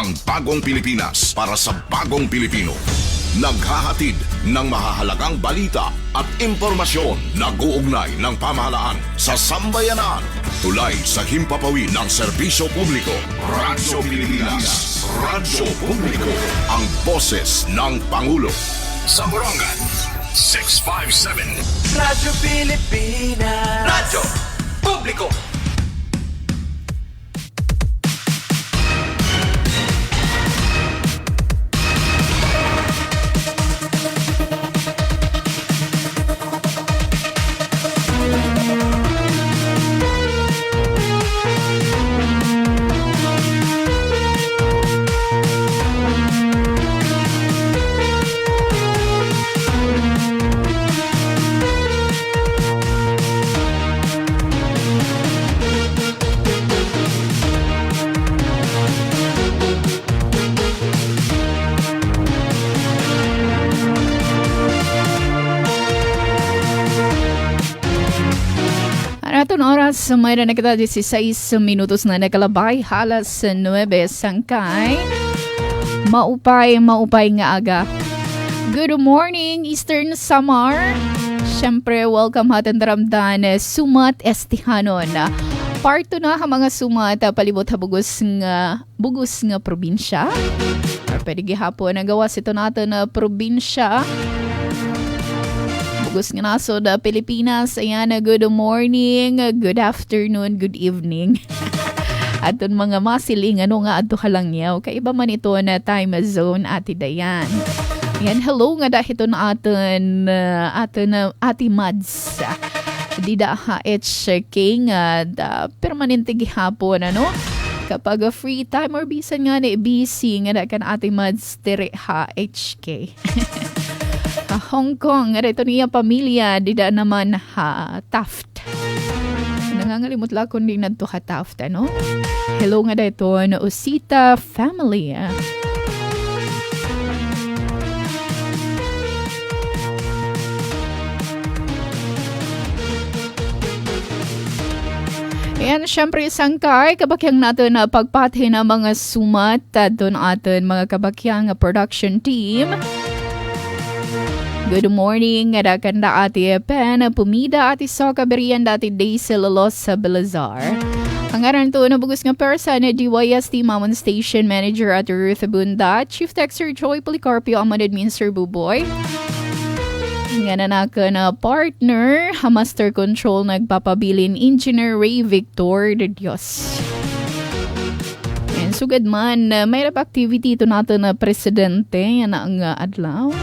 ang bagong Pilipinas para sa bagong Pilipino. Naghahatid ng mahahalagang balita at impormasyon na guugnay ng pamahalaan sa sambayanan. Tulay sa himpapawid ng serbisyo publiko. Radyo Pilipinas. Radyo Publiko. Ang boses ng Pangulo. Samburangan 657. Radyo Pilipinas. Radyo Publiko. Atong oras, mayroon na kita 16 minutos na nakalabay, halas 9 sangkay. Maupay nga aga. Good morning, Eastern Samar. Siyempre, welcome hatan daramdan Sumat Estihanon. Parto na ang mga sumat palibot ha bugos nga probinsya. Pwede gihapon ang gawas ito natin na probinsya. Bugos nga nasod Pilipinas. Ayan, good morning, good afternoon, good evening. Aton mga masiling, ano nga ato halangyaw. Kaiba man ito na time zone ati dayan. Ayan, hello nga dahil ito na aton ati Mads. Di da HK nga permanente gihapon, ano? Kapag free time or bisan nga na busy nga da kan ati Mads tere HK. Hong Kong, ito niya pamilya, dida naman Taft. Nangangalimot lang kung di na ito Taft, ano? Hello nga dito na Osita family. Ayan, syempre sangkay, kabakyang natin na pagpati na mga sumat doon atin mga kabakyang production team. Good morning, kanda ati Pen, Pumida ati Soka Berian dati Daisy Lolos sa Belazar. Ang aran to na bugus nga person na DYST Mamon Station Manager at Ruth Abunda, Chief Texter Joy Policarpio, Amad Administrator Buboy. Nga nanaka na partner, Master Control nagpapabilin Engineer Ray Victor de Dios. And sugad man, may rap activity ito natin na presidente, yan ang adlaw.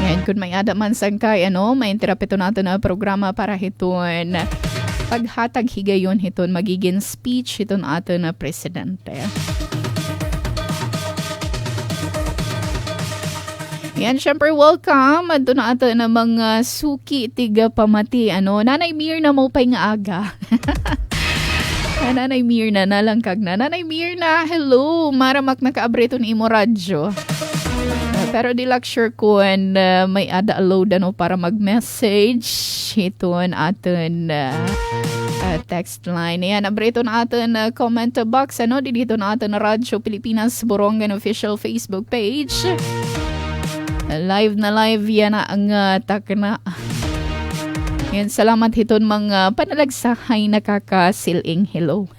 Yan, kung may ada man sangkay, may interapito natin na programa para hiton paghatag higayon hiton magiging speech hiton atin na presidente. Yan, syempre welcome. Doon na atin na mga suki tiga pamati. Nanay Mir na mo pa'y nga aga. Nanay Mir na nalangkag na. Nanay Mir na, hello. Maramak na kaabreto ni Imo Radyo. Pero di lang sure kung may ada load para mag-message. Ito atin text line. Ayan, abrito na atin comment box. Dito na atin Radyo Pilipinas Borongan official Facebook page. Live na live yan ang takna. Yan, salamat hiton mga panalagsahay nakakasiling. Hello.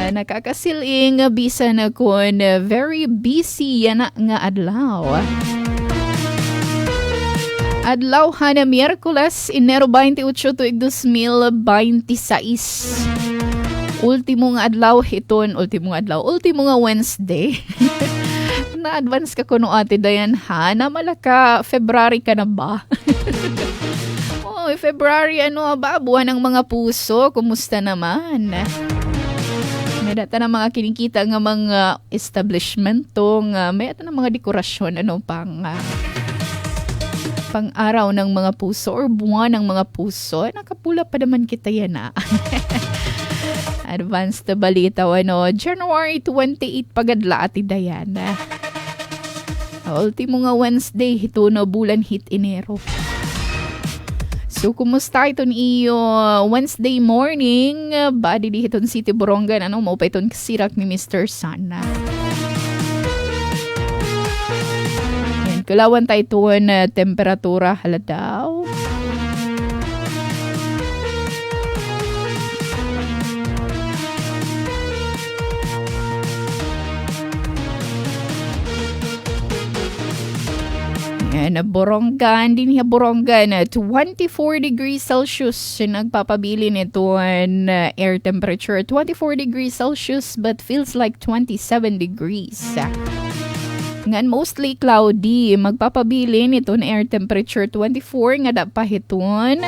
Nakakasiling bisan akon very busy yan nga adlaw. Adlaw na Miyerkules, Enero 28 tuig 2026. Ultimo nga adlaw hiton, ultimo nga Wednesday. Na-advance ka kuno ate Dayan ha, na malaka February ka na ba? February ba? Buwan ng mga puso, kumusta naman? May data na mga kinikita ng mga establishment may data na mga dekorasyon pang araw ng mga puso or buwan ng mga puso. Nakapula pa naman kita yan Advanced na balita January 28 pagadla ati Dayan. Ultimo nga Wednesday, hito na bulan hit Enero. So, kumusta iton iyo Wednesday morning? Badi di iton City Borongan. Ano mo pa iton kasirak ni Mr. Sana. Yan, kulawan tayo iton temperatura haladaw. Yan, Borongan, din niya Borongan, 24 degrees Celsius. Nagpapabili nito ang air temperature, 24 degrees Celsius but feels like 27 degrees. Ngan mostly cloudy, magpapabili nito ang air temperature, 24 nga dapahiton.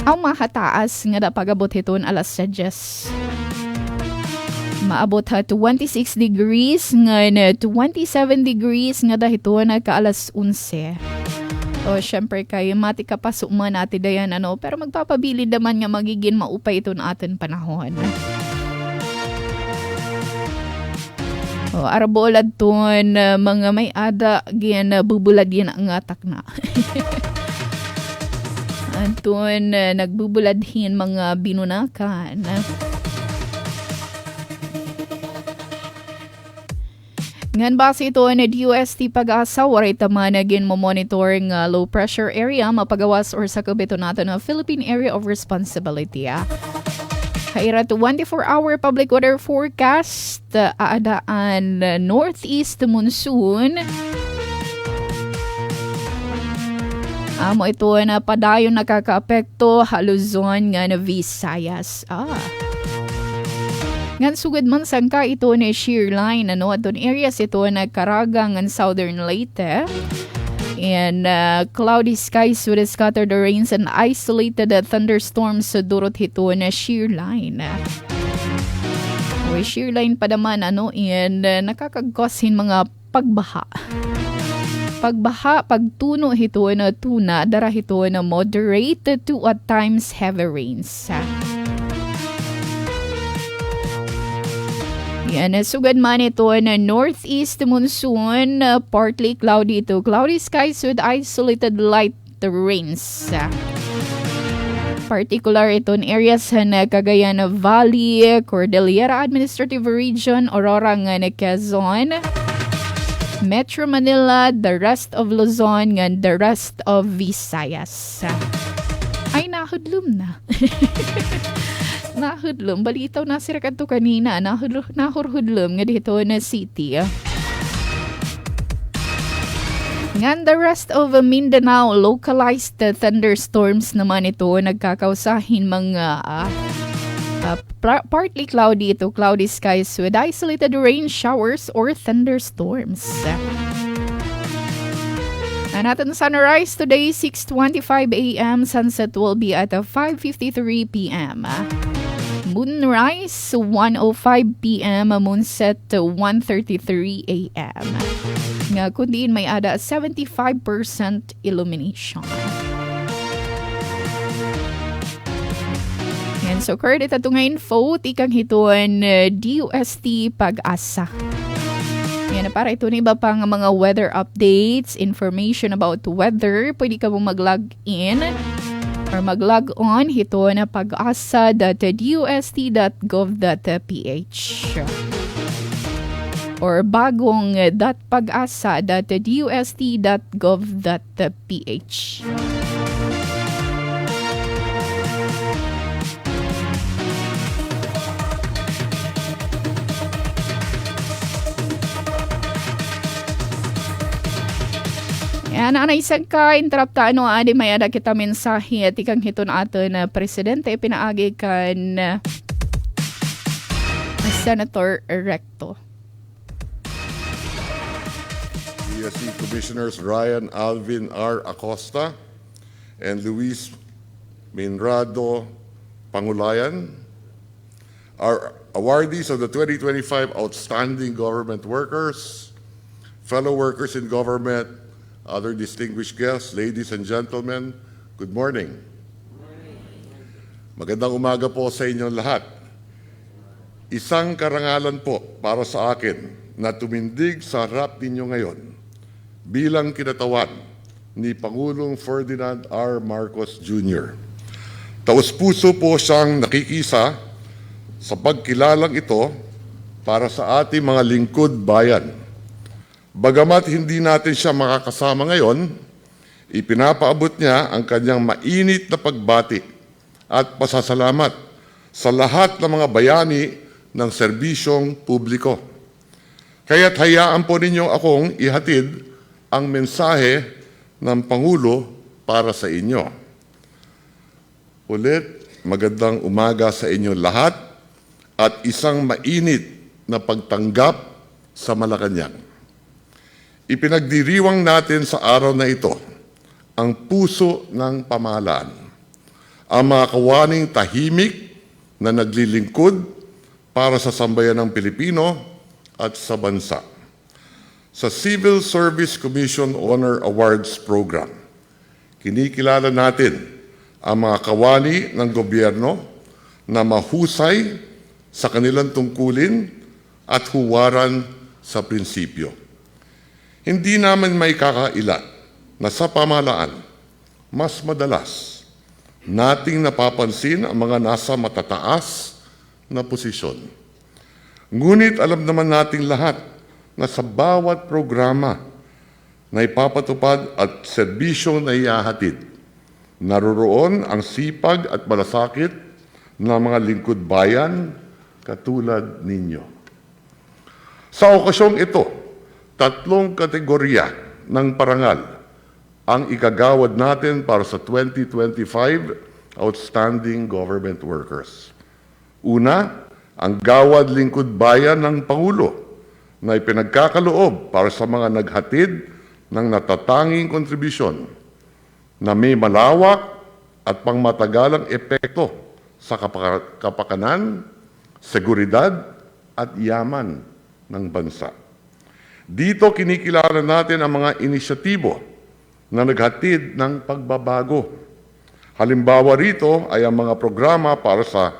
Ang makataas nga dapagabot hiton alas 10. Maabot ha 26 degrees nga 27 degrees nga dahito na kaalas 11. O syempre kayo mati kapasok man natin dayan ano, pero magpapabilid naman nga magiging maupay ito na atin panahon. O arabolad ton mga may ada gian bubulad yan ang atak na. Anton nagbubuladhin mga binunakan. Ngan base ito na DUST Pag-asa, waray tama na mo-monitor ng low pressure area, mapagawas or sakop ito natin ng Philippine Area of Responsibility. Kaira 24-hour public weather forecast, aadaan northeast monsoon. Amo ito na padayon nakaka-apekto Luzon nga na Visayas. Ngan sugad man sangka ito ni shear line ano adon areas ito na Caraga ngan southern Leyte and cloudy skies with scattered rains and isolated thunderstorms sa durot ito na shear line. Shear line pa naman ano and nakakagkosin mga pagbaha. Pagtuno ito na tuna dara ito na moderate to at times heavy rains. Yan, sugad man ito na northeast monsoon, partly cloudy ito. Cloudy skies with isolated light rains. Particular ito in areas na Cagayan Valley, Cordillera Administrative Region, Aurora nga na Quezon, Metro Manila, the rest of Luzon, and the rest of Visayas. Ay, nahudlum na. Nahudlum. Balitaw na sira kadto kanina. Nahurhudlum nga dito na city. Ngan the rest of Mindanao, localized thunderstorms naman ito. Nagkakausahin mga partly cloudy ito. Cloudy skies with isolated rain showers or thunderstorms. And at the sunrise today, 6:25 a.m. Sunset will be at 5:53 p.m. Moonrise, 1:05 p.m. Moonset, 1:33 a.m. Nga kundiin may ada 75% illumination. And so current ito nga info, tikang hituan DUST Pag-asa. Yan, para ito na iba pang mga weather updates, information about weather, pwede ka mong mag-log in or mag-log on hito na pagasa.dust.gov.ph or bagong.pagasa.dust.gov.ph. Yan, anaisag ka, interrupt ano, adi may ada kita mensahe at ikang hiton ato na presidente, pinaagi kan Senator Recto. DSC Commissioners Ryan Alvin R. Acosta and Luis Minrado Pangulayan are awardees of the 2025 Outstanding Government Workers, fellow workers in government, other distinguished guests, ladies and gentlemen, good morning. Magandang umaga po sa inyong lahat. Isang karangalan po para sa akin na tumindig sa harap ninyo ngayon bilang kinatawan ni Pangulong Ferdinand R. Marcos Jr. Taos-puso po siyang nakikisa sa pagkilalang ito para sa ating mga lingkod bayan. Bagamat hindi natin siya makakasama ngayon, ipinapaabot niya ang kanyang mainit na pagbati at pasasalamat sa lahat ng mga bayani ng serbisyong publiko. Kaya't hayaan po ninyo akong ihatid ang mensahe ng Pangulo para sa inyo. Ulit, magandang umaga sa inyo lahat at isang mainit na pagtanggap sa Malacanang. Ipinagdiriwang natin sa araw na ito ang puso ng pamahalaan, ang mga kawaning tahimik na naglilingkod para sa sambayan ng Pilipino at sa bansa. Sa Civil Service Commission Honor Awards Program, kinikilala natin ang mga kawani ng gobyerno na mahusay sa kanilang tungkulin at huwaran sa prinsipyo. Hindi naman may kakaila na sa pamahalaan, mas madalas nating napapansin ang mga nasa matataas na posisyon. Ngunit alam naman nating lahat na sa bawat programa na ipapatupad at serbisyong na ihahatid, naroroon ang sipag at malasakit ng mga lingkod bayan katulad ninyo. Sa okasyong ito, 3 kategorya ng parangal ang ikagawad natin para sa 2025 Outstanding Government Workers. Una, ang Gawad Lingkod Bayan ng Pangulo na ipinagkakaloob para sa mga naghatid ng natatanging kontribusyon na may malawak at pangmatagalang epekto sa kapakanan, seguridad at yaman ng bansa. Dito kinikilala natin ang mga inisyatibo na naghatid ng pagbabago. Halimbawa rito ay ang mga programa para sa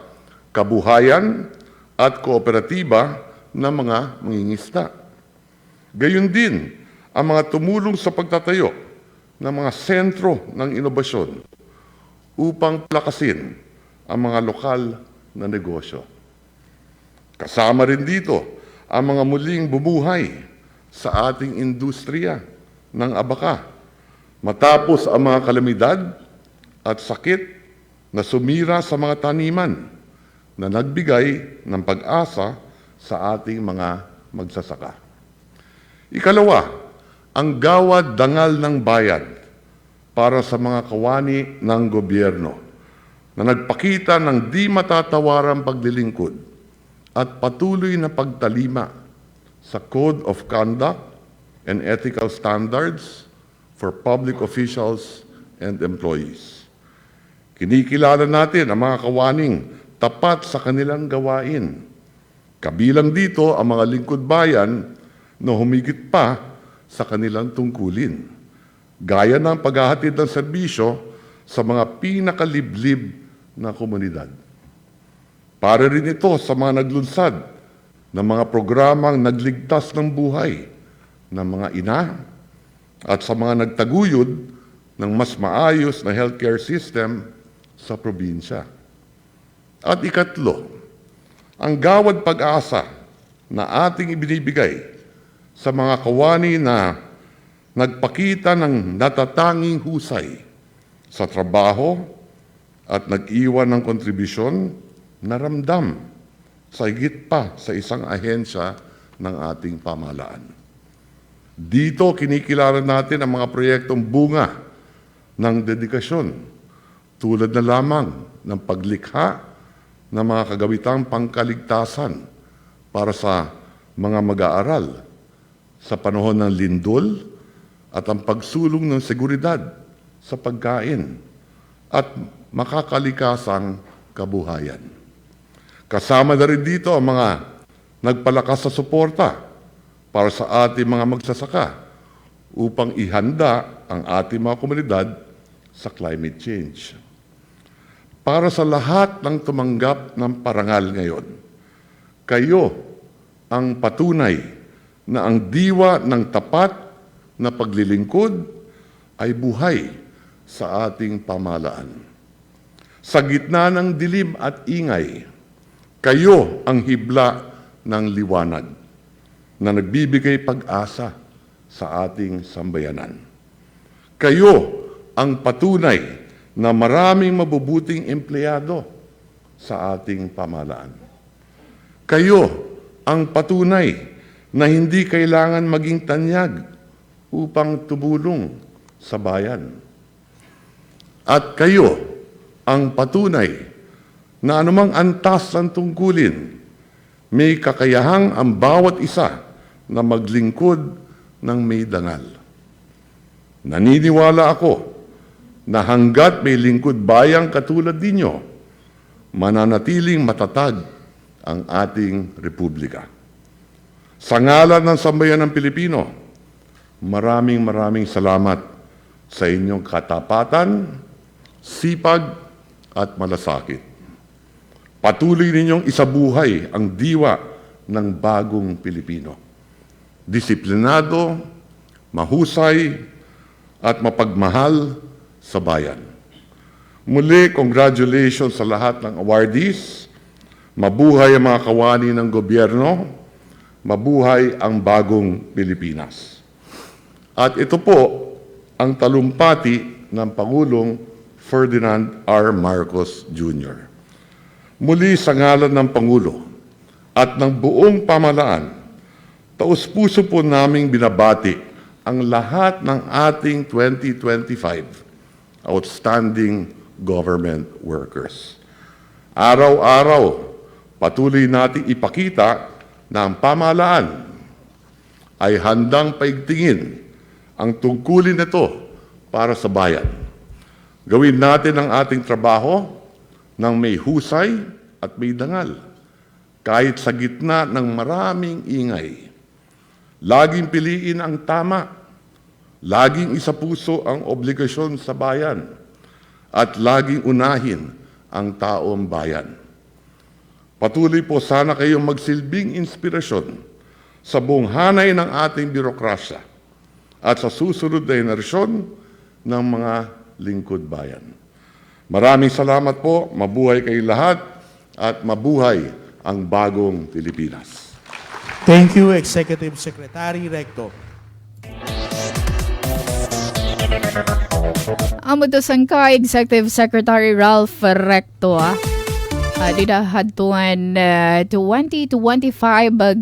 kabuhayan at kooperatiba ng mga mangingisda. Gayun din ang mga tumulong sa pagtatayo ng mga sentro ng inobasyon upang palakasin ang mga lokal na negosyo. Kasama rin dito ang mga muling bumuhay sa ating industriya ng abaka matapos ang mga kalamidad at sakit na sumira sa mga taniman na nagbigay ng pag-asa sa ating mga magsasaka. Ikalawa, ang Gawad Dangal ng Bayan para sa mga kawani ng gobyerno na nagpakita ng di matatawarang paglilingkod at patuloy na pagtalima sa Code of Conduct and Ethical Standards for Public Officials and Employees. Kinikilala natin ang mga kawaning tapat sa kanilang gawain. Kabilang dito ang mga lingkod bayan na humigit pa sa kanilang tungkulin, gaya ng paghahatid ng serbisyo sa mga pinakaliblib na komunidad. Para rin ito sa mga naglunsad ng mga programang nagligtas ng buhay ng mga ina at sa mga nagtaguyod ng mas maayos na healthcare system sa probinsya. At ikatlo, ang Gawad Pag-asa na ating ibinibigay sa mga kawani na nagpakita ng natatanging husay sa trabaho at nag-iwan ng kontribusyon na ramdam sa higit pa sa isang ahensya ng ating pamahalaan. Dito kinikilala natin ang mga proyektong bunga ng dedikasyon tulad na lamang ng paglikha ng mga kagawitang pangkaligtasan para sa mga mag-aaral sa panahon ng lindol at ang pagsulong ng seguridad sa pagkain at makakalikasang kabuhayan. Kasama na rin dito ang mga nagpalakas sa suporta para sa ating mga magsasaka upang ihanda ang ating mga komunidad sa climate change. Para sa lahat ng tumanggap ng parangal ngayon, kayo ang patunay na ang diwa ng tapat na paglilingkod ay buhay sa ating pamahalaan. Sa gitna ng dilim at ingay, kayo ang hibla ng liwanag na nagbibigay pag-asa sa ating sambayanan. Kayo ang patunay na maraming mabubuting empleyado sa ating pamahalaan. Kayo ang patunay na hindi kailangan maging tanyag upang tumulong sa bayan. At kayo ang patunay na anumang antas ng tungkulin, may kakayahang ang bawat isa na maglingkod ng may dangal. Naniniwala ako na hanggat may lingkod bayang katulad ninyo, mananatiling matatag ang ating republika. Sa ngalan ng sambayan ng Pilipino, maraming salamat sa inyong katapatan, sipag at malasakit. Patuloy ninyong isabuhay ang diwa ng bagong Pilipino. Disiplinado, mahusay, at mapagmahal sa bayan. Muli, congratulations sa lahat ng awardees. Mabuhay ang mga kawani ng gobyerno. Mabuhay ang bagong Pilipinas. At ito po ang talumpati ng Pangulong Ferdinand R. Marcos Jr. Muli sa ngalan ng Pangulo at ng buong pamahalaan, taus-puso po naming binabati ang lahat ng ating 2025 outstanding government workers. Araw-araw, patuloy nating ipakita na ang pamahalaan ay handang paigtingin ang tungkulin nito para sa bayan. Gawin natin ang ating trabaho ng may husay at may dangal, kahit sa gitna ng maraming ingay. Laging piliin ang tama, laging isapuso ang obligasyon sa bayan, at laging unahin ang taong bayan. Patuloy po sana kayong magsilbing inspirasyon sa buong hanay ng ating birokrasya at sa susunod na henerasyon ng mga lingkod bayan. Maraming salamat po, mabuhay kayo lahat, at mabuhay ang bagong Pilipinas. Thank you, Executive Secretary Recto. Amo to sangka Executive Secretary Ralph Recto. Didahatuan 2025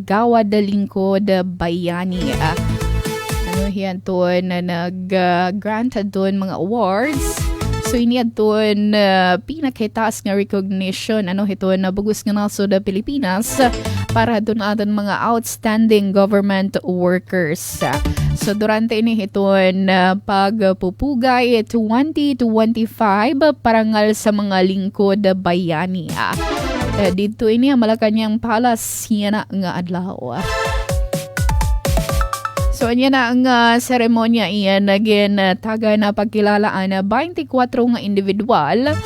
Gawad Lingkod Bayani. Ano yan to na nag-grant doon mga awards. So iniad doon pinakitaas nga recognition ito na bugus nga nasod Pilipinas para doon aton mga outstanding government workers. So durante ini hiton pagpupugay 2025 parangal sa mga lingkod bayani. Dito ini Malacañang Palace yan nga adlaw. So, yan na ang seremonya iyan again taga na pagkilalaan na 24 nga individual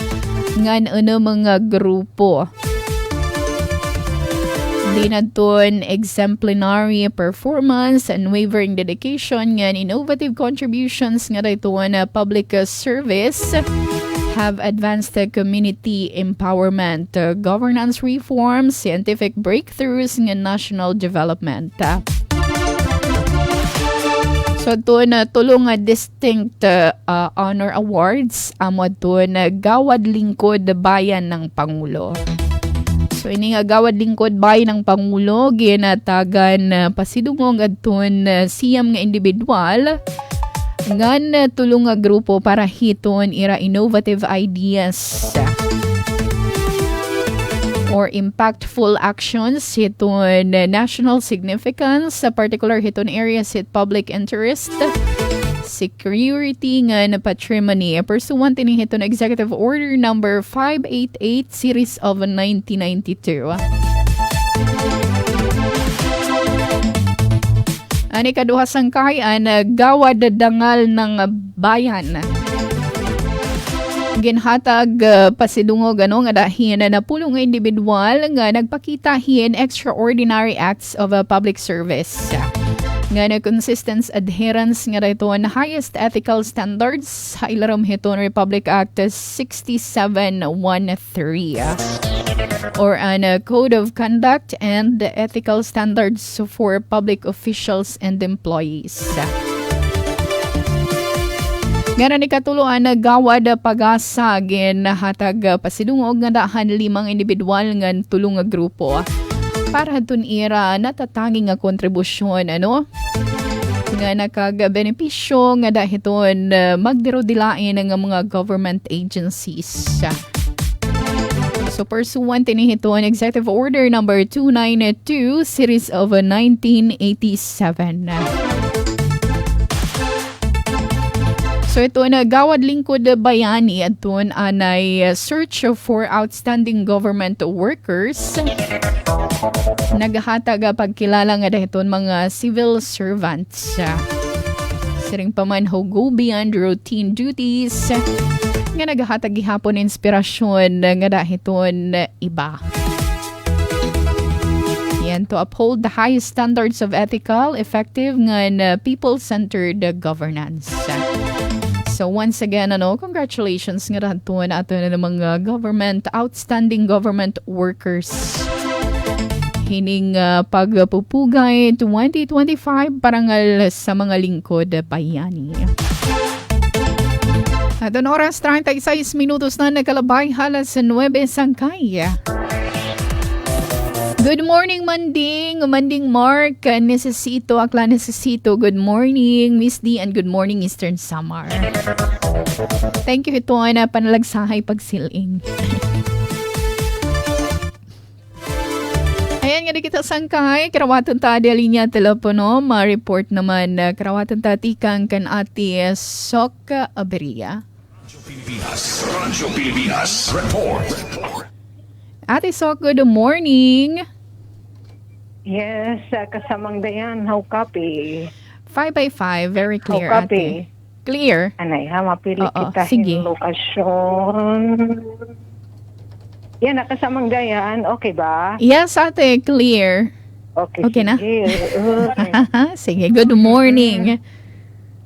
nga mga grupo. Di na doon exemplary performance, unwavering dedication, nga innovative contributions nga dito na public service, have advanced community empowerment, governance reforms, scientific breakthroughs, nga national development. So, ito na tulong distinct honor awards amo ito na Gawad Lingkod Bayan ng Pangulo. So, ini nga Gawad Lingkod Bayan ng Pangulo, ginatagan pasidungong adton siyam nga individual ngan tulong nga grupo para hiton ira innovative ideas or impactful actions hiton national significance, sa particular hiton areas hit public interest, security nga na patrimony pursuant ini hiton Executive Order number 588 series of 1992. Ani kaduha sangkayan Gawad Dangal ng Bayan. Ginhatag pasidungog nga dahin na pulong nga individual nga nagpakita hin extraordinary acts of public service. nga na consistent adherence nga dito na highest ethical standards sa ilaram hiton Republic Act 6713 or an Code of Conduct and Ethical Standards for Public Officials and Employees. Nga ni katuluan na gawad pag-asa hatag pasidungog nga dahan 5 individual nga tulong nga grupo para hatun ira natatanging nga kontribusyon nga nakag-benepisyo nga dahiton magdiro-dilain nga mga government agencies. So pursuant hiton Executive Order number 292 Series of 1987. So ito na gawad lingkod bayani atun anay search for outstanding government workers. Naghatag pagkilala nga dahiton mga civil servants. Siring paman ho go beyond routine duties. Nga naghatag gihapon inspirasyon nga dahiton iba. Yan to uphold the highest standards of ethical, effective nga people-centered governance. So once again, congratulations nga dahiton ato na mga outstanding government workers. Hining pagpupugay 2025 parangal sa mga lingkod bayani. At ang oras 36 minutos na nakalabay halas sa 9 sangkay. Good morning, Manding. Manding Mark. Necesito, Akla Necesito. Good morning, Miss D. And good morning, Eastern Samar. Thank you ito na panalagsahay pagsiling. Ayan nga di kita sangkay. Karawatan ta di linya telepono. Ma-report naman karawatan ta tikang kan ati Sok Aberia. Radyo Pilipinas. Report. Ate Sok, good morning. Yes, kasamang dayan, how copy? 5x5, very clear, How copy? ate. Clear? Anay, mapili Oo, kita sige. yung lokasyon. Yan, kasamang dayan, okay ba? Yes, ate, clear. Okay na? sige. Okay. Sige, good morning.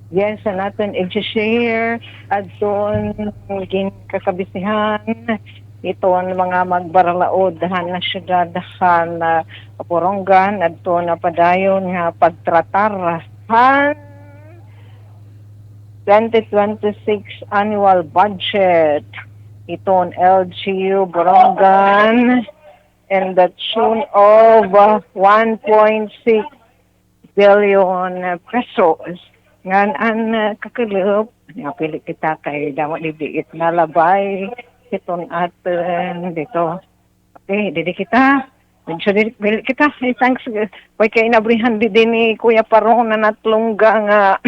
Yes, natin i-share at doon maging kakabisihan ito ang mga magbaralaod dahan na syudad dahan na Borongan at doon na padayon nga pagtratar han 2026 annual budget iton LGU Borongan and the tune of 1.6 billion pesos. Ngan an kakalop, napili kita kay damat libiit na labay iton atin dito. Okay, didi kita. Medyo dili kita. Hey, thanks. Way kay inabrihan din ni Kuya Parong na natlungga nga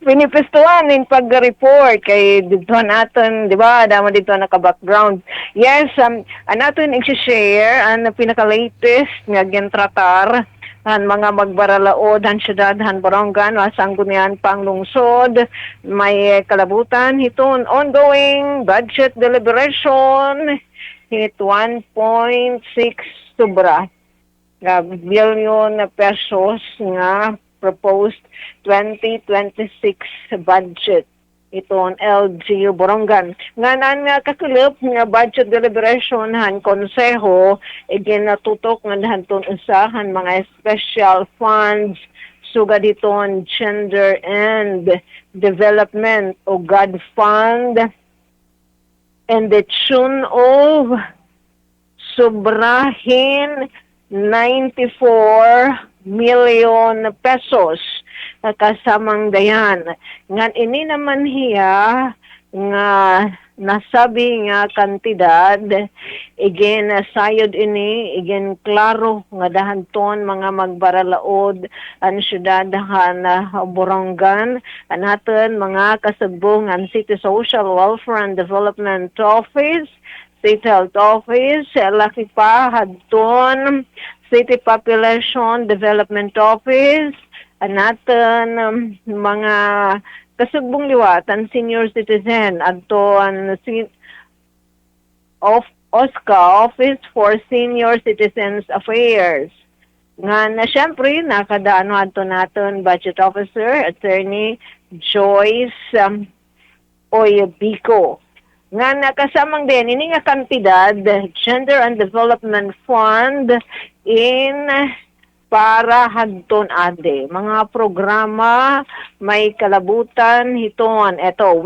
pinipistuan in pag-report kay dito natin, di ba, dama dito naka-background. Yes, natin i-share ang pinaka-latest nga gentratar ang mga magbaralaod ang syudad han Borongan asang gunian pang lungsod may kalabutan hiton ongoing budget deliberation hit 1.6 sobra billion pesos nga proposed 2026 budget iton LGU Borongan. Nganan nga kakulop nga budget deliberation han konseho natutok nga dahanton usahan mga special funds sugad iton gender and development o God fund and the tune of sobrahin 94 million pesos kasamang dayan. Ngan ini naman hiya nga nasabi nga kantidad igen sayod ini igen klaro nga dahanton mga magbaralaod ang syudadahan Borongan anaton mga kasugbong City Social Welfare and Development Office, State Health Office, laki pa hadton City Population Development Office, anaton mga kasugbong liwatan senior citizen adton of OSCA Office for Senior Citizens Affairs nga na syempre nakadaano ato naton Budget Officer Attorney Joyce Oyobiko nga nakasamang din ini nga kantidad Gender and Development Fund in para hagton ade mga programa may kalabutan hiton eto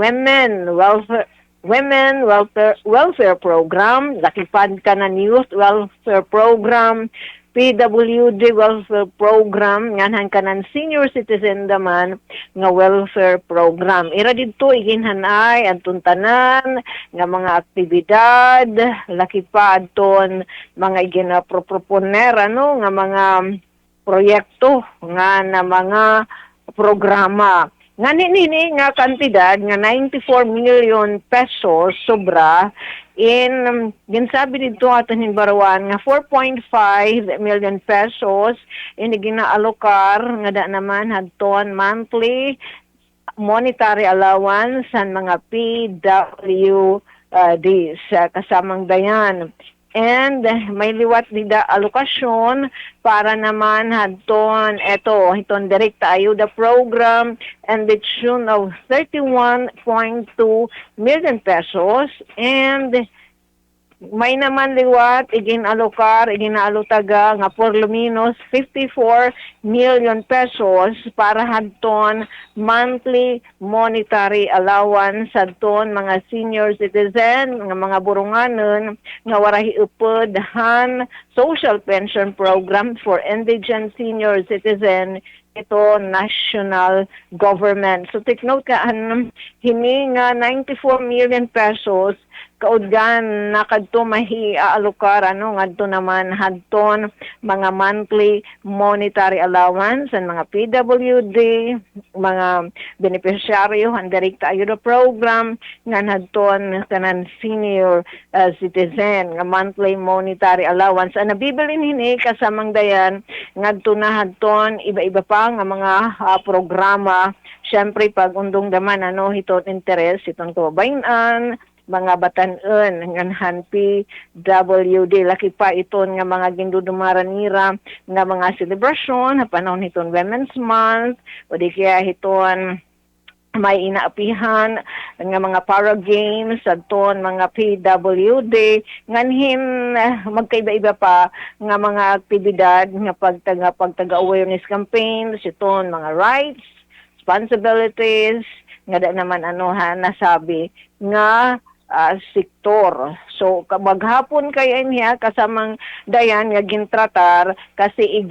welfare program, lakipad ka na youth welfare program, PWD welfare program, nganhan ka ng senior citizen naman nga welfare program. Ira dito iginhanay antun tanan nga mga aktibidad, lakipad ton mga iginaproponer nga mga proyekto nga na mga programa. Nga nini nga kantidad nga 94 million pesos sobra ginsabi dito aton hinbarawan nga 4.5 million pesos ini ginaalokar nga da naman hadton monthly monetary allowance sa mga PWDs kasamang dayan. And may liwat nida alokasyon para naman hadton hiton direkta ayuda program and the tune of 31.2 million pesos and may naman liwat iginaalutaga nga por luminos 54 million pesos para hadton monthly monetary allowance hadton mga senior citizen nga mga burunganon nga warahi upod social pension program for indigent senior citizen ito national government. So take note ka hini nga 94 million pesos kaudgan nakadto mahiaalokar ngadto naman hadton mga monthly monetary allowance and mga PWD mga beneficiaryo ang direkta ayuda program nga hadton kanan senior citizen nga monthly monetary allowance ang nabibilin hini kasamang dayan ngadto na hadton iba-iba pa nga mga programa syempre pag undong daman hiton interest itong kababayan mga batan-en nganhan PWD laki pa iton nga mga gindudumaran nira nga mga celebration panahon hiton Women's Month o di kaya hiton may inaapihan nga mga para games adton mga PWD nganhin magkaiba-iba pa nga mga aktibidad nga pagtaga awareness campaigns iton mga rights responsibilities nga da naman nasabi nga sektor. So maghapon kay niya kasamang dayan nga gintratar kasi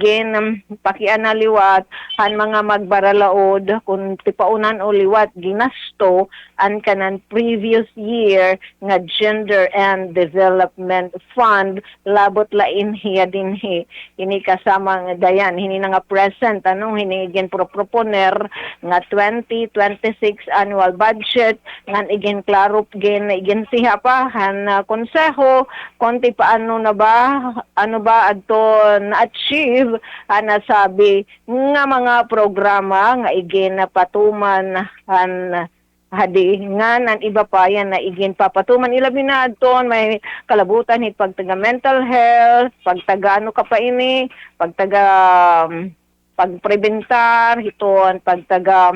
pakianaliwat han mga magbaralaod kung tipaunan o liwat ginasto an kanan previous year nga Gender and Development Fund labot lain hiya dinhi ini kasamang dayan hini nga present hini gin proponer nga 2026 annual budget ngan igin klaro igin siha pa han konseho konti paano ba adto na-achieve nasabi nga mga programa nga igin patuman hadi nga nan iba pa yan na igin papatuman ilabi na adton may kalabutan pagtaga mental health pagtaga pagprebentar hiton pagtaga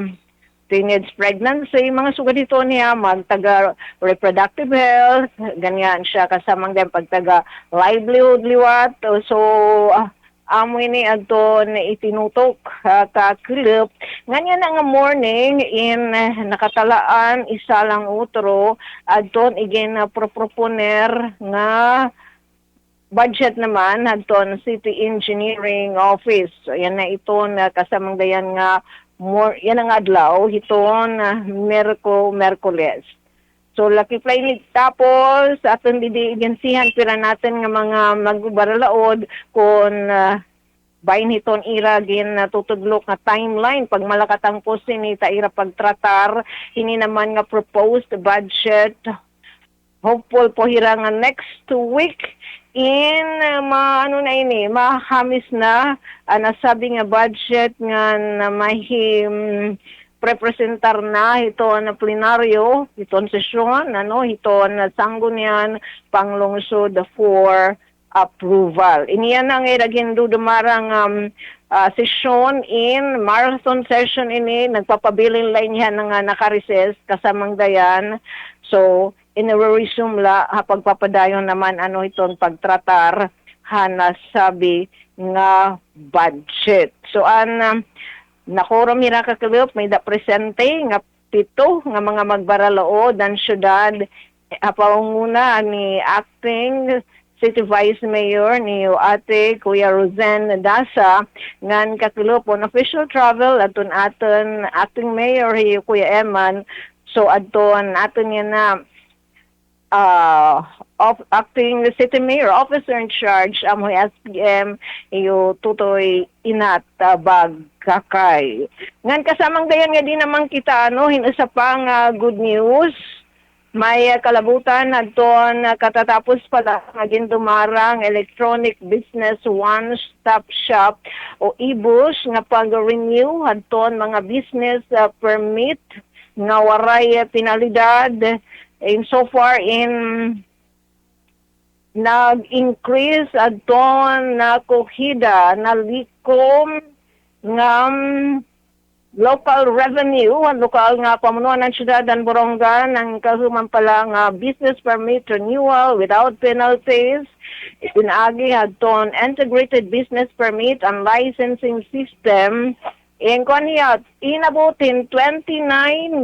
teenage pregnancy, mga sugad dito niya, magtaga reproductive health, ganyan siya kasamang din pagtaga livelihood liwat. So, amoy ni adton itinutok ka clip. Ganyan nga morning in nakatalaan isa lang utro adton igin proponer nga budget naman adton City Engineering Office. So, yan na ito na kasamang dayan nga yan ang adlaw hiton Merkules. So laki fly ni tapos aton didi agensihan pira natin nga mga magbaralaod kung bayin hiton ira gin tutudlok nga timeline pag malakatang post ni ta ira pagtratar hini naman nga proposed budget hopeful po hira nga next week in mahamis na nasabi nga budget nga na prepresentar na ito na plenaryo iton sesyon hiton sanggunian panglungsod for approval. Iniyan ang iragin dumarang session in marathon session ini nagpapabilin line niya nga naka-recess kasamang dayan. So in-resume la pagpapadayon naman ano itong pagtratar hanasabi nga budget. So nakoro mira kakalop may da presente nga 7 nga mga magbaralao dan syudad paunguna ni acting City Vice Mayor ni ate Kuya Rosen Dasa ngan kakilop on official travel aton acting mayor hi Kuya Eman. So aton aton niya na acting city mayor officer in charge amoy SPM iyo tutoy inat bag kakay ngan kasamang dayan nga di naman kita hinasa pang good news. May kalabutan adton katatapos pala nga gindumarang electronic business one-stop shop o IBUS nga pag-renew adton mga business permit nga waray penalidad. And so far nag-increase adton na kuhida na likom nga local revenue, ang lokal nga pamunuan ng siyudad ng Borongan, ang kahuman pala nga business permit renewal without penalties. Pinagi hadton integrated business permit and licensing system. Kanya, inabutin 29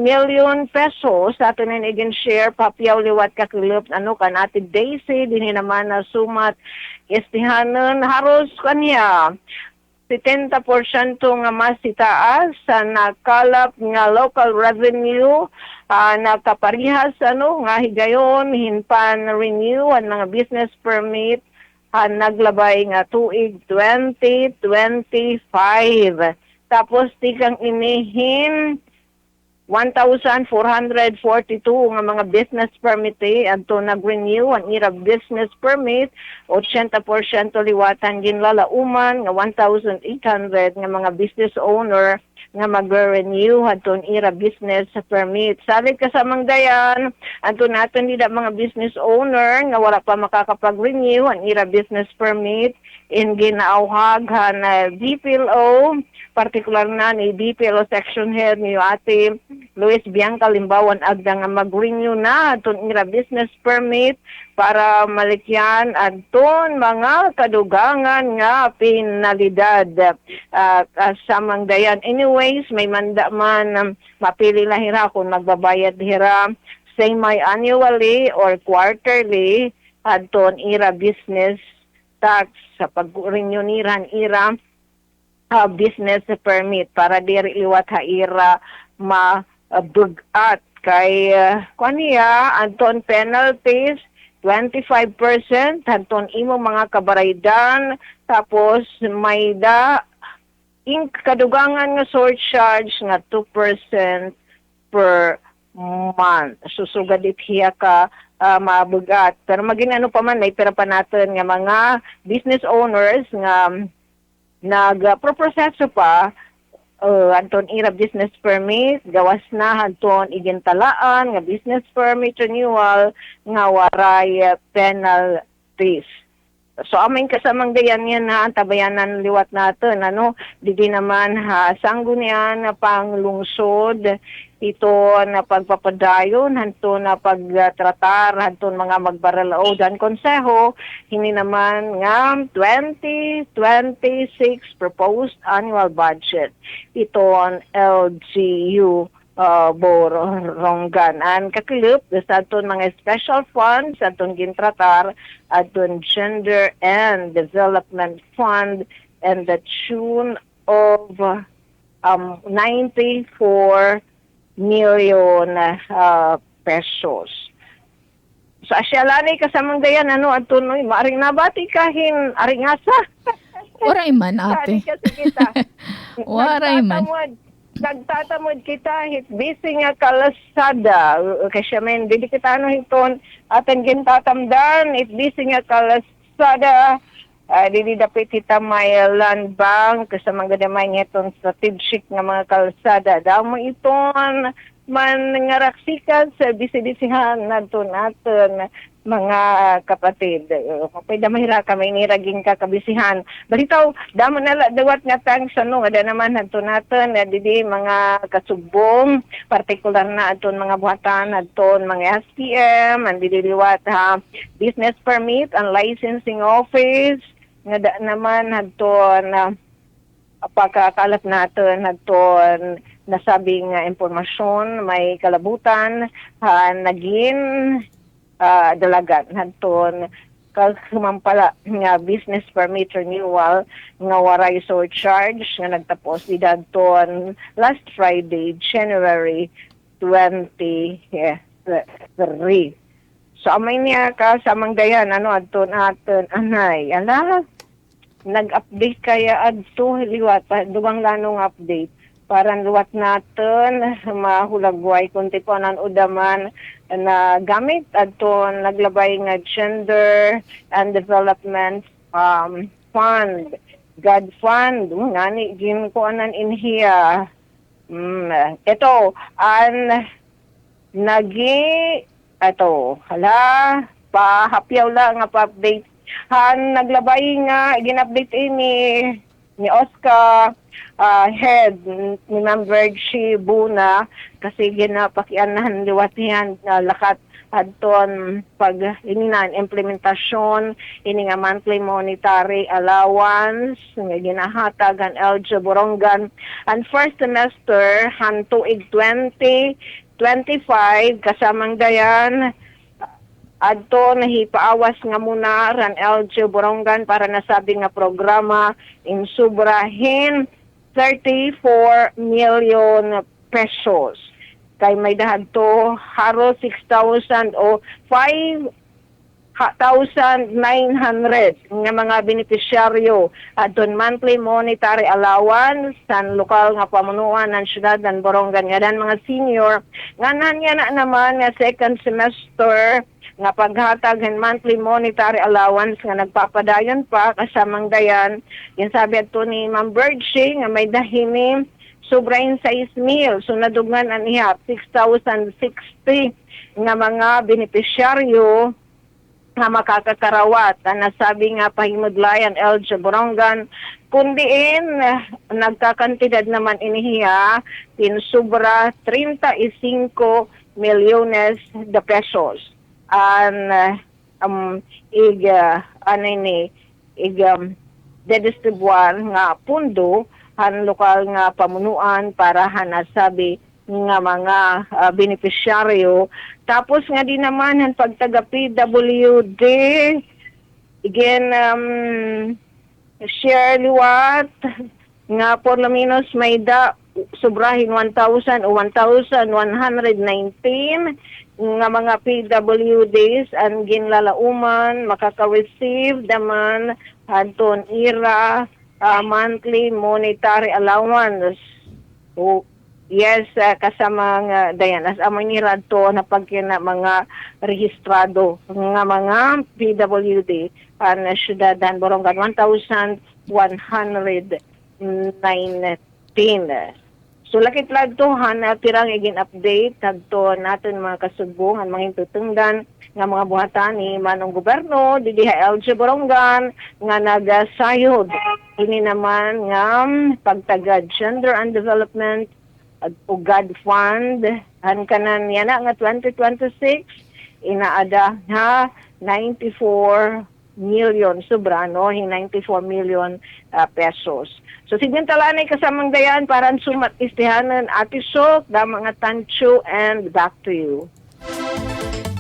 million pesos sa atin na share papiyaw liwat kakilip kan atin Daisy, din naman na sumat istihanan haros kanya. 70% nga mas itaas sa nakalap nga local revenue nakaparihas nga higayon hinpan renew ang mga business permit naglabay nga tuig 2025. Tapos tikang inihin 1,442 nga mga business permit adto nag-renew ang ira business permit 80% liwatan ginlalauman nga 1,800 nga mga business owner nga mag-renew adto ira business permit. Salit kasamang dayan adto naton dida mga business owner nga wala pa makakapag-renew ang ira business permit in ginaawhag na DPLO, partikular na ni DPLO section head ni ate Luis Bianca Limbawan agda nga mag-renew na atong ira business permit para malikyan adton mga kadugangan nga penalidad samang dayan. Anyways, may manda man mapili na hira kung magbabayad hira semi-annually or quarterly adton ira business tax sa pag-renew niran ira business permit para diri liwat ha ira mabugat kay kaniya anton penalties 25% anton imo mga kabaraydan tapos may kadugangan nga surcharge nga 2% per month. Susugadit hiya ka mabugat. Pero maginano pa man, may pera pa natin nga mga business owners nga nagproproseso pa anton ira business permit, gawas na anton igintalaan nga business permit renewal nga waray penalties. So aming kasamang dayan yan na tabayanan liwat natin di naman sanggunian na panglungsod ito na pagpapadayon hanto na pagtratar hanto mga magbaralao dan konseho hindi naman nga 2026 proposed annual budget ito on LGU Borongan. Ang kakilip, sa aton mga special funds, aton gintratar, aton Gender and Development Fund, and the tune of 94 million pesos. So, asyalani kasamang dayan, aton, maaring nabati kahin, aringasa. Waray man, ate. Waray man. Nagtatamod kita hit busy nga kalasada kasi men dili kita hiton aten gintatamdan it busy nga kalasada dili dapit kita may land bank kasi manggadamay ngiton strategic nga mga kalasada damo iton man ngaraksikan sa bisi-bisihan naton mga kapatid. Pwede mahira kami ni raging kakabisihan. Balitaw, damo na dawat nga tang sanong, ada naman hadto natin, didi mga kasubong, partikular na aton mga buhatan, aton mga SPM, ang didiliwat ha, business permit and licensing office, nga naman hadton pagkakalat natin hadton nasabing impormasyon, may kalabutan, naging dalagan hanton kasumampala nga business permit renewal nga waray surcharge nga nagtapos di dadton last Friday, January 23. So amay niya ka sa mangdayan adton aton anay nag-update kaya adto liwat dugang lanong update para luwat natin mahulagway kunti po nan udaman na gamit adton naglabay nga gender and development fund God fund ngani gin ko anan inhiya ito nagi hala pahapyaw lang nga pa-update naglabay nga gin-update ni Oscar head ni Ma'am Virgie Buna kasi ginapakianahan liwat niyan lakat adton pag ininan implementasyon ini nga monthly monetary allowance nga ginahatag ang LG Borongan and first semester han tuig 2025 kasamang dayan adto nahipaawas nga muna ran LG Borongan para nasabi nga programa in subrahin 34 million pesos. Kay may dahad to haro 6,000 o 5,900 nga mga benepisyaryo adton monthly monetary allowance san lokal nga pamunuan ng syudad ng Borongan nga dan mga senior nga nanya na naman nga second semester nga paghatag ng monthly monetary allowance nga nagpapadayon pa kasamang dayan yan sabi ato ni Ma'am Virgie nga may dahini sobrahin 6,000 so nadugan ang ihap 6,060 nga mga benepisyaryo nga makakakarawat na nasabi nga pahimudlayan LG Borongan kundiin nagkakantidad naman inihiya tin sobra 35 milyones de pesos dedistribuan nga pundo han lokal nga pamunuan para hanasabi nga mga benepisyaryo tapos nga di naman han pagtaga PWD again share liwat nga por lo menos may sobrahin 1,000 o 1,119 nga mga PWDs ang ginlalauman makaka-receive naman hadton IRA monthly monetary allowance. Yes, kasama nga dayan as among IRA to na pagkina mga rehistrado nga mga PWD na syudadan Borongan 1,119. So lakit lag to pirang igin update kadto natin mga kasubong ang mga tutungdan nga mga buhatan ni manong gobyerno didi LG Borongan nga nagasayod ini naman nga pagtagad gender and development o God fund han kanan yana nga 2026 inaada ha 94 million sobrano 94 million pesos. So sigmintalanay kasamang dayan para sumat istihanan Ate Sok, da mga Tancho and back to you.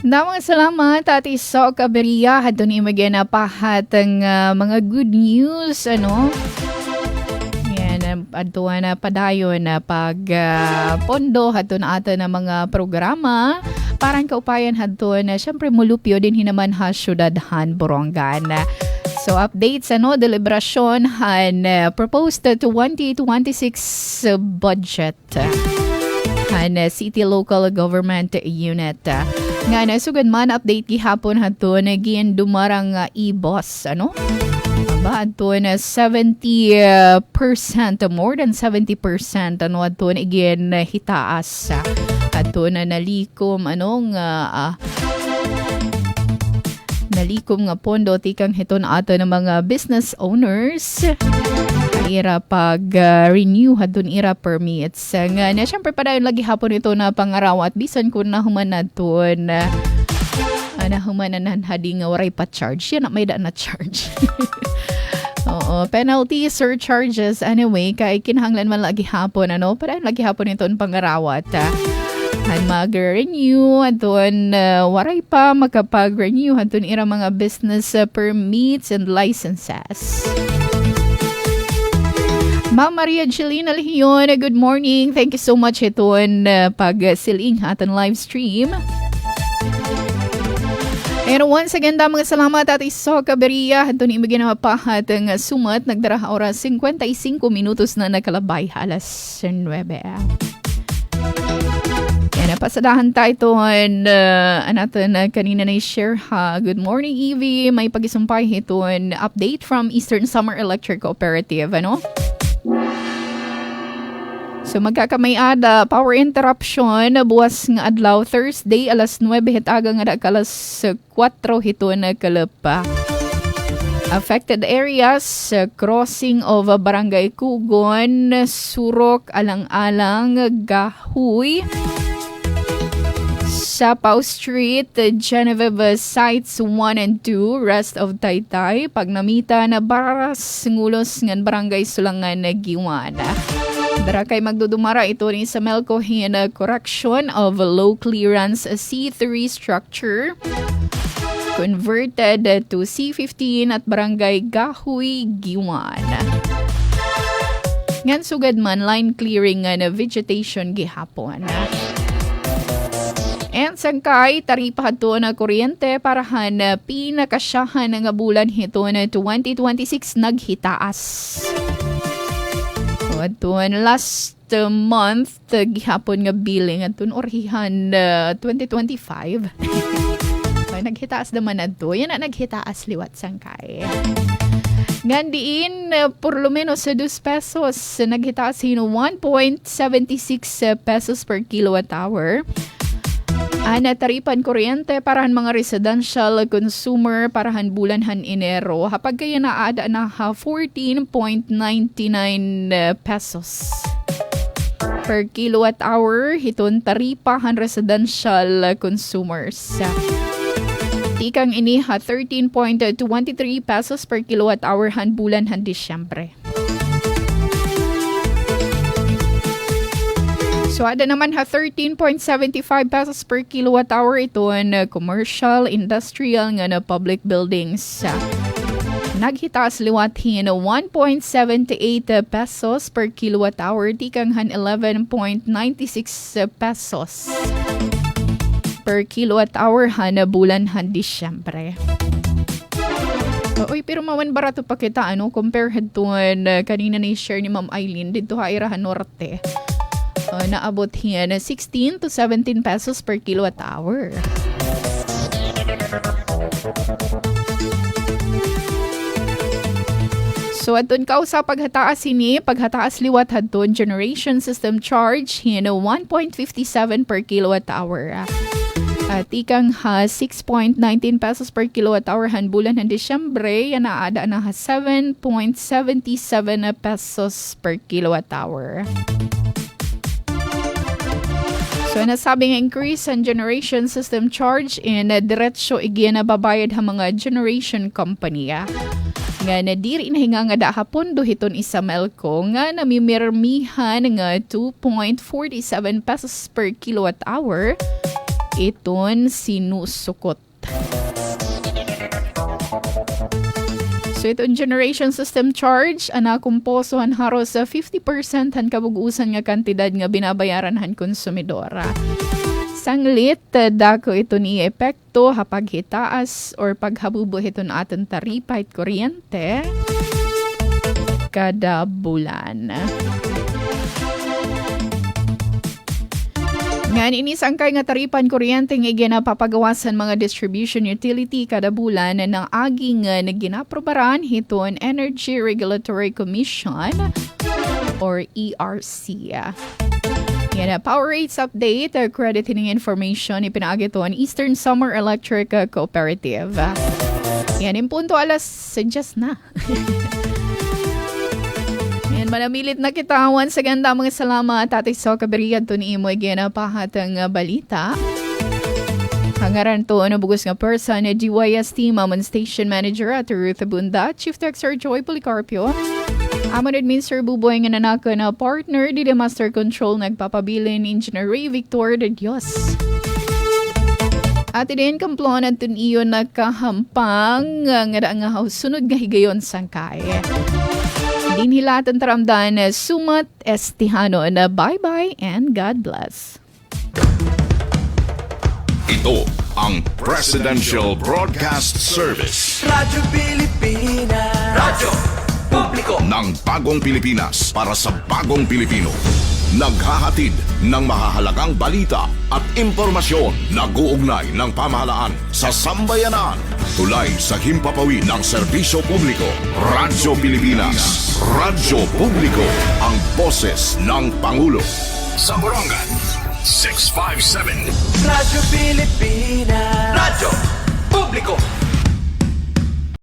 Damang salamat Ate Sok Aberia hadto ni maganapahat ang mga good news Yan adto na padayon na pag pondo hadto na ata na mga programa parang kaupayan hadto na syempre mulupyo din hinaman ha syudadhan Borongan. So updates deliberasyon han proposed to 2026 budget han city local government unit nga nasugad man update gihapon hadto naging dumarang e-boss aba adto na 70% more than 70% adto na igin hitaas adto na nalikom likom nga pondo tikang hiton ato ng mga business owners. Ira pag-renew hadun ira permits. Nga na syempre pa dayon lagi hapon ito na pangarawat bisan kung nahuman naton nahumanan hadi nga waray pa charge. Yan may da na charge. Oo, penalty surcharges anyway kay kinahanglan man lagi hapon pa dayon lagi hapon ito pangarawat. Han mag-renew aton waray pa makapag-renew aton ira mga business permits and licenses. Ma'am Maria Jelina Leon, good morning. Thank you so much iton pag-siling aton live stream. And once again, mga salamat at iso kaberiya. Ito ni imigin na mapahat ang sumat. Nagdara oras 55 minutos na nakalabay. Alas 9. Yan, napasadahan tayo ito. And natin kanina na i-share ha. Good morning, Evie. May pag-isumpay ito. Update from Eastern Summer Electric Cooperative. So magkakamay-ada, power interruption, buwas nga adlaw, Thursday, alas 9 hitaga nga alas 4 hito na kalapa. Affected areas, crossing of Barangay Kugon, Surok, Alang-Alang, Gahuy, Sapaw Street, Genevieve Sites 1 and 2, rest of Taytay, Pagnamita na Baras, Ngulos ngan Barangay Sulangan na Giwana. Dara kay magdudumara ito ni sa Melcohen correction of low clearance C3 structure converted to C15 at Barangay Gahuy, Giwan. Ngan sugad man line clearing na vegetation gihapon. And sangkay taripa to na kuryente parahan pinakasyahan nga bulan hito na 2026 naghitaas. Atun last month gihapon nga billing atun orhihan 2025. Naghitaas naman ato. Yan na naghitaas liwat sangkay. Gandiin por lo menos 2 pesos naghitaas hino 1.76 pesos per kilowatt hour. Taripan kuryente parahan mga residential consumer parahan bulanhan Enero. Hapag kaya naada na 14.99 pesos per kilowatt hour. Hiton taripahan residential consumers. Tikang ini 13.23 pesos per kilowatt hour han bulanhan Disyembre. So, ada naman 13.75 pesos per kilowatt hour ito na commercial, industrial nga na public buildings. Naghitaas liwathin 1.78 pesos per kilowatt hour, tikanghan 11.96 pesos per kilowatt hour han bulanhan Disyembre. Uy, pero mawan barato pa kita, compared to kanina na i-share ni Ma'am Eileen dito ha Irahan Norte. Naabot yan 16 to 17 pesos per kilowatt hour. So atun kausa paghataas liwat hadton generation system charge yan 1.57 per kilowatt hour. At ikang 6.19 pesos per kilowatt hour han bulan ng Disyembre, yan naada na 7.77 pesos per kilowatt hour. So, nasabing increase ang generation system charge in diretsyo igyan na babayad ang mga generation company. Nga na diri na hinga nga dahapon dohiton isa Melco nga namimirmihan nga 2.47 pesos per kilowatt hour. Iton sinusukot. So itong generation system charge, kumposo han haros sa 50% han kabugusan nga kantidad nga binabayaran han konsumidora. Sanglit, dako ito ni epekto hapag hitaas or paghabubo iton aton taripa at kuryente kada bulan. Nga inisang kay nga taripan kuryente nga ginapapagawasan mga distribution utility kada bulan ng aging naginaprobaran hiton Energy Regulatory Commission or ERC. Yan na power rates update, credit hining information ipinaagi to ang Eastern Summer Electric Cooperative. Yan, yung punto alas 6 na. Yan, manamilit na kita. Once again, mga salamat. Tatay sa kabarigad to ni Imo. Ginapahatang balita. Hangaran to, bugos nga person, GYST, Mamon Station Manager at Ruth Abunda, Chief Texter Joy Policarpio. Amon Administrator Buboy nga nanako na partner, di Master Control, nagpapabilin, Engineer Ray Victor de Dios. At din kamplon at iyon nakahampang nga sunod nga higayon sangkay. Dinhilatan taramdan Sumat Estihano na bye-bye and God bless. Ito ang Presidential Broadcast Service Radyo Pilipinas. Radyo Publiko. ng Bagong Pilipinas para sa Bagong Pilipino. Naghahatid ng mahahalagang balita at impormasyon. Nag-uugnay ng pamahalaan sa sambayanan. Tulay sa himpapawid ng serbisyo publiko. Radyo Pilipinas. Radyo Publiko. Ang boses ng Pangulo. Sa Borongan, 657. Radyo Pilipinas. Radyo Publiko.